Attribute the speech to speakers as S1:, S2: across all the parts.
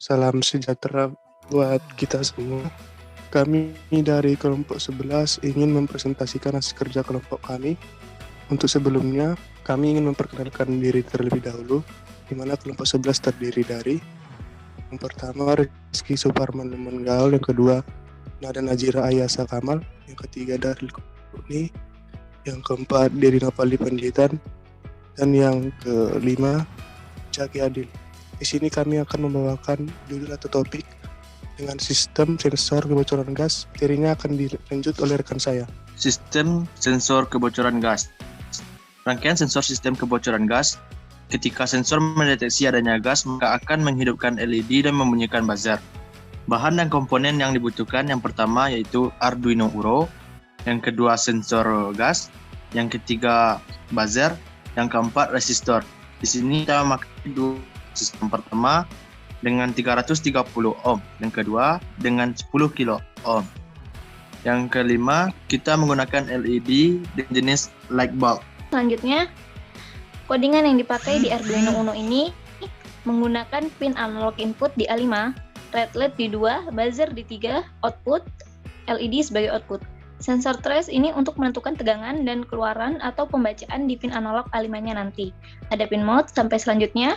S1: Salam sejahtera buat kita semua. Kami dari kelompok 11 ingin mempresentasikan hasil kerja kelompok kami. Untuk sebelumnya, kami ingin memperkenalkan diri terlebih dahulu, di mana kelompok 11 terdiri dari yang pertama Rizky Suparman Menggaul, yang kedua Nada Najira Ayasa Kamal, yang ketiga Darul Kuni, yang keempat Deddy Napali Panjitan, dan yang kelima Jaki Adil. Di sini kami akan membawakan judul atau topik dengan sistem sensor kebocoran gas. Materinya akan dilanjut oleh rekan saya.
S2: Sistem sensor kebocoran gas. Rangkaian sensor sistem kebocoran gas. Ketika sensor mendeteksi adanya gas, maka akan menghidupkan LED dan membunyikan buzzer. Bahan dan komponen yang dibutuhkan yang pertama yaitu Arduino Uno, yang kedua sensor gas, yang ketiga buzzer, yang keempat resistor. Di sini kita memakai dua sistem. Pertama dengan 330 ohm, yang kedua dengan 10 kilo ohm. Yang kelima kita menggunakan LED dengan jenis light bulb.
S3: Selanjutnya, codingan yang dipakai di Arduino Uno ini menggunakan pin analog input di A5, red LED di 2, buzzer di 3, output, LED sebagai output. Sensor trace ini untuk menentukan tegangan dan keluaran atau pembacaan di pin analog A5-nya nanti. Ada pin mode sampai selanjutnya.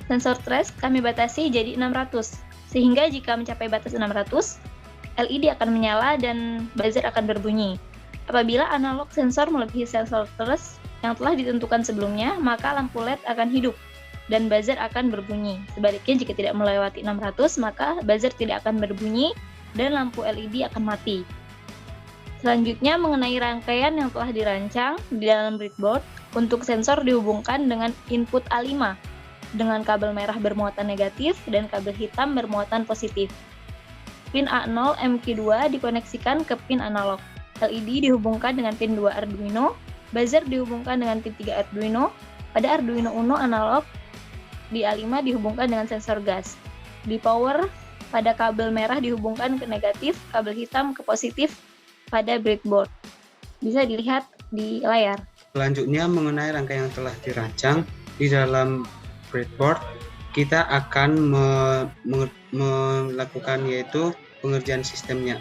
S3: Sensor trace kami batasi jadi 600, sehingga jika mencapai batas 600, LED akan menyala dan buzzer akan berbunyi. Apabila analog sensor melebihi sensor trace yang telah ditentukan sebelumnya, maka lampu LED akan hidup dan buzzer akan berbunyi. Sebaliknya, jika tidak melewati 600, maka buzzer tidak akan berbunyi dan lampu LED akan mati. Selanjutnya, mengenai rangkaian yang telah dirancang di dalam breadboard, untuk sensor dihubungkan dengan input A5 dengan kabel merah bermuatan negatif dan kabel hitam bermuatan positif. Pin A0 MQ2 dikoneksikan ke pin analog. LED dihubungkan dengan pin 2 Arduino, buzzer dihubungkan dengan pin 3 Arduino. Pada Arduino Uno analog di A5 dihubungkan dengan sensor gas. Di power, pada kabel merah dihubungkan ke negatif, kabel hitam ke positif pada breadboard. Bisa dilihat di layar.
S4: Selanjutnya mengenai rangkaian yang telah dirancang di dalam breadboard, kita akan melakukan yaitu pengerjaan sistemnya.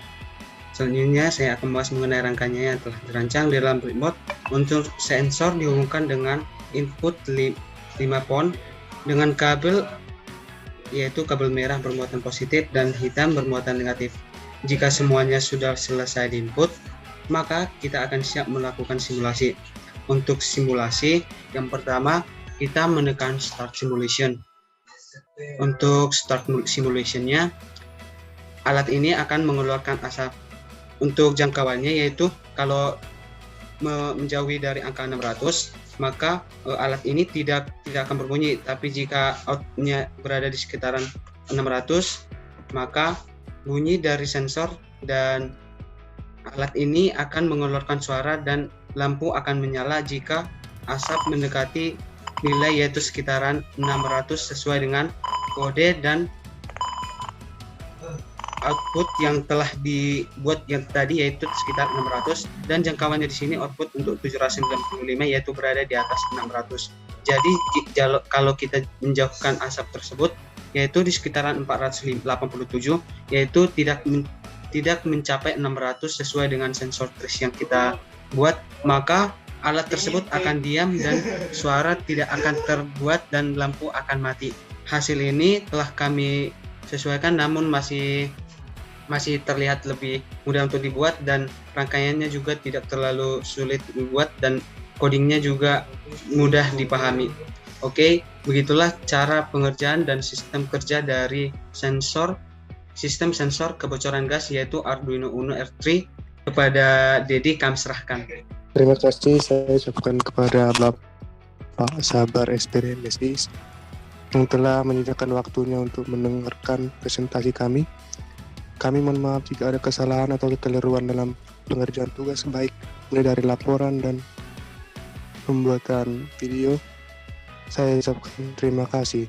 S4: Selanjutnya saya akan membahas mengenai rangkaiannya yang telah dirancang di dalam breadboard. Untuk sensor dihubungkan dengan input 5 pon dengan kabel yaitu kabel merah bermuatan positif dan hitam bermuatan negatif. Jika semuanya sudah selesai di input, maka kita akan siap melakukan simulasi. Untuk simulasi, yang pertama kita menekan start simulation. Untuk start simulation-nya, alat ini akan mengeluarkan asap. Untuk jangkauannya yaitu kalau menjauhi dari angka 600, maka alat ini tidak akan berbunyi. Tapi jika outnya berada di sekitaran 600, maka bunyi dari sensor dan alat ini akan mengeluarkan suara dan lampu akan menyala jika asap mendekati nilai yaitu sekitaran 600 sesuai dengan kode dan output yang telah dibuat yang tadi yaitu sekitar 600, dan jangkauannya di sini output untuk 795 yaitu berada di atas 600. Jadi kalau kita menjauhkan asap tersebut yaitu di sekitaran 487 yaitu tidak mencapai 600 sesuai dengan sensor trace yang kita buat, maka alat tersebut akan diam dan suara tidak akan terbuat dan lampu akan mati. Hasil ini telah kami sesuaikan namun masih terlihat lebih mudah untuk dibuat dan rangkaiannya juga tidak terlalu sulit dibuat dan codingnya juga mudah dipahami. Oke, begitulah cara pengerjaan dan sistem kerja dari sistem sensor kebocoran gas yaitu Arduino Uno R3. Kepada Dedi kami serahkan.
S1: Terima kasih saya ucapkan kepada Bapak Sabar SPDMSI yang telah menyediakan waktunya untuk mendengarkan presentasi kami. Kami mohon maaf jika ada kesalahan atau kekeliruan dalam pengerjaan tugas, baik mulai dari laporan dan pembuatan video. Saya ucapkan terima kasih.